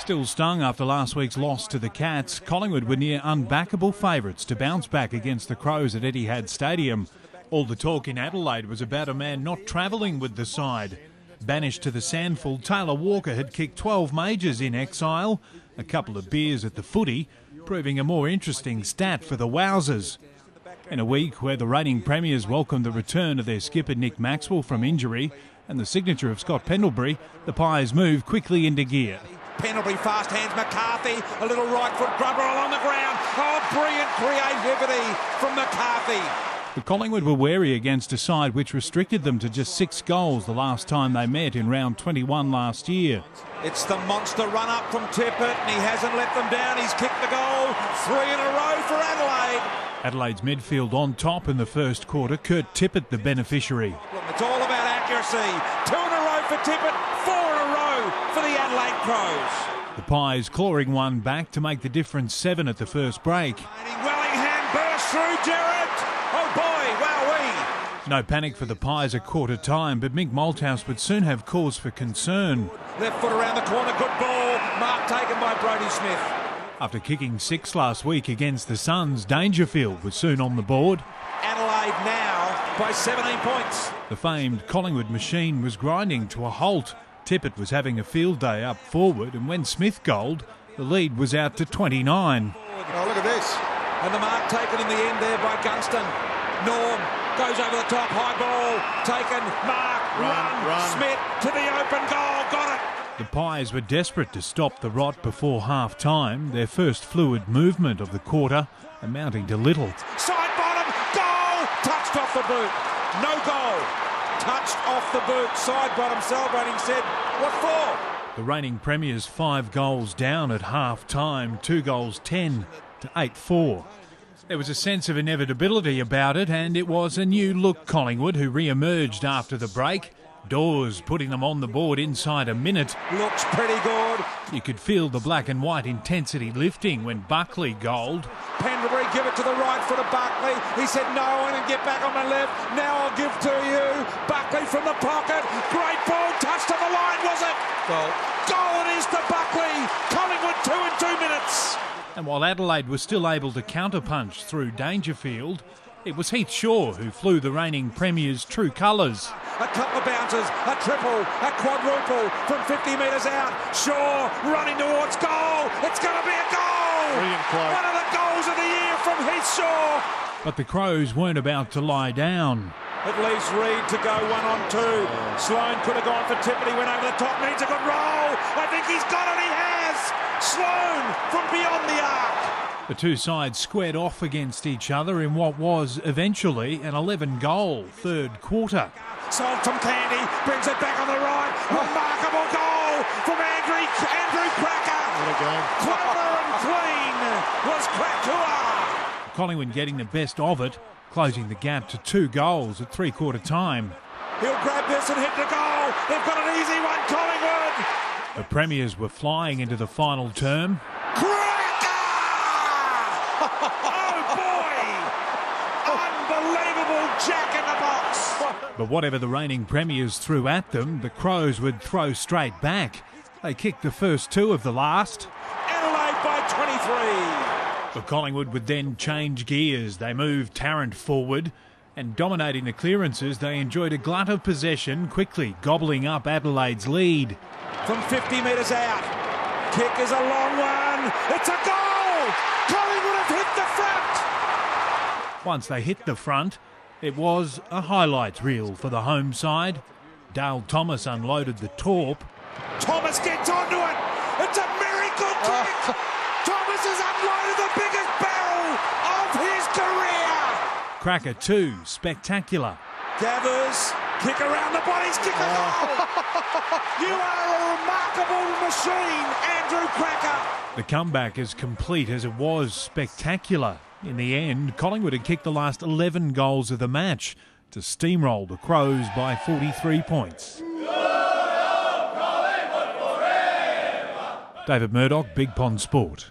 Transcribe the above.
Still stung after last week's loss to the Cats, Collingwood were near unbackable favourites to bounce back against the Crows at Etihad Stadium. All the talk in Adelaide was about a man not travelling with the side. Banished to the Sandful, Taylor Walker had kicked 12 majors in exile, a couple of beers at the footy, proving a more interesting stat for the Wowsers. In a week where the reigning premiers welcomed the return of their skipper Nick Maxwell from injury and the signature of Scott Pendlebury, the Pies moved quickly into gear. Pendlebury fast hands McCarthy, a little right foot grubber along the ground. Oh, brilliant creativity from McCarthy. The Collingwood were wary against a side which restricted them to just 6 goals the last time they met in round 21 last year. It's the monster run up from Tippett and he hasn't let them down. He's kicked the goal 3 in a row for Adelaide. Adelade's midfield on top in the first quarter. Kurt Tippett the beneficiary. It's all about accuracy. 2 in a row for Tippett, 4 in a row for the Adelaide Crows. The Pies clawing one back to make the difference 7 at the first break. Wellingham burst through Gerard. Oh boy, wowee. No panic for the Pies at quarter time, but Mick Malthouse would soon have cause for concern. Left foot around the corner, good ball. Mark taken by Brodie Smith. After kicking 6 last week against the Suns, Dangerfield was soon on the board. Adelaide now by 17 points. The famed Collingwood machine was grinding to a halt. Tippett was having a field day up forward, and when Smith goaled, the lead was out to 29. Oh, look at this. And the mark taken in the end there by Gunston. Norm goes over the top, high ball, taken, mark, run. Smith to the open goal, got it. The Pies were desperate to stop the rot before half-time, their first fluid movement of the quarter, amounting to little. Side bottom, goal, touched off the boot. No goal, touched off the boot. Side bottom celebrating said, what for? The reigning premiers 5 goals down at half-time, 2 goals 10 to 8-4. There was a sense of inevitability about it, and it was a new-look Collingwood who re-emerged after the break. Dawes putting them on the board inside a minute. Looks pretty good. You could feel the black and white intensity lifting when Buckley goaled. Pendlebury give it to the right foot of Buckley. He said, no, I'm going to get back on my left. Now I'll give to you. Buckley from the pocket. Great ball. Touched on the line, was it? Goal. Goal it is to Buckley. Collingwood 2 in 2 minutes. And while Adelaide was still able to counterpunch through Dangerfield, it was Heath Shaw who flew the reigning premiers' true colours. A couple of bounces, a triple, a quadruple from 50 metres out. Shaw running towards goal. It's going to be a goal. Brilliant play. One of the goals of the year from Heath Shaw. But the Crows weren't about to lie down. It leaves Reid to go 1-on-2. Sloane could have gone for Tippett. He went over the top. Needs a good roll. I think he's got it. He has. Sloane from beyond the arc. The two sides squared off against each other in what was eventually an 11-goal third quarter. Sold from Candy, brings it back on the right. Remarkable goal from Andrew Cracker. What a game. Clever and clean was Cracker. Collingwood getting the best of it, closing the gap to 2 goals at three-quarter time. He'll grab this and hit the goal. They've got an easy one, Collingwood. The premiers were flying into the final term. Unbelievable jack in the box. But whatever the reigning premiers threw at them, the Crows would throw straight back. They kicked the first 2 of the last. Adelaide by 23. But Collingwood would then change gears. They moved Tarrant forward, and dominating the clearances, they enjoyed a glut of possession, quickly gobbling up Adelaide's lead. From 50 metres out. Kick is a long one. It's a goal. Collingwood have hit the front. Once they hit the front, it was a highlights reel for the home side. Dale Thomas unloaded the torp. Thomas gets onto it. It's a miracle kick. Thomas has unloaded the biggest barrel of his career. Cracker 2, spectacular. Gathers, kick around the bodies, kick a goal. You are a remarkable machine, Andrew Cracker. The comeback as complete as it was spectacular. In the end, Collingwood had kicked the last 11 goals of the match to steamroll the Crows by 43 points. David Murdoch, Big Pond Sport.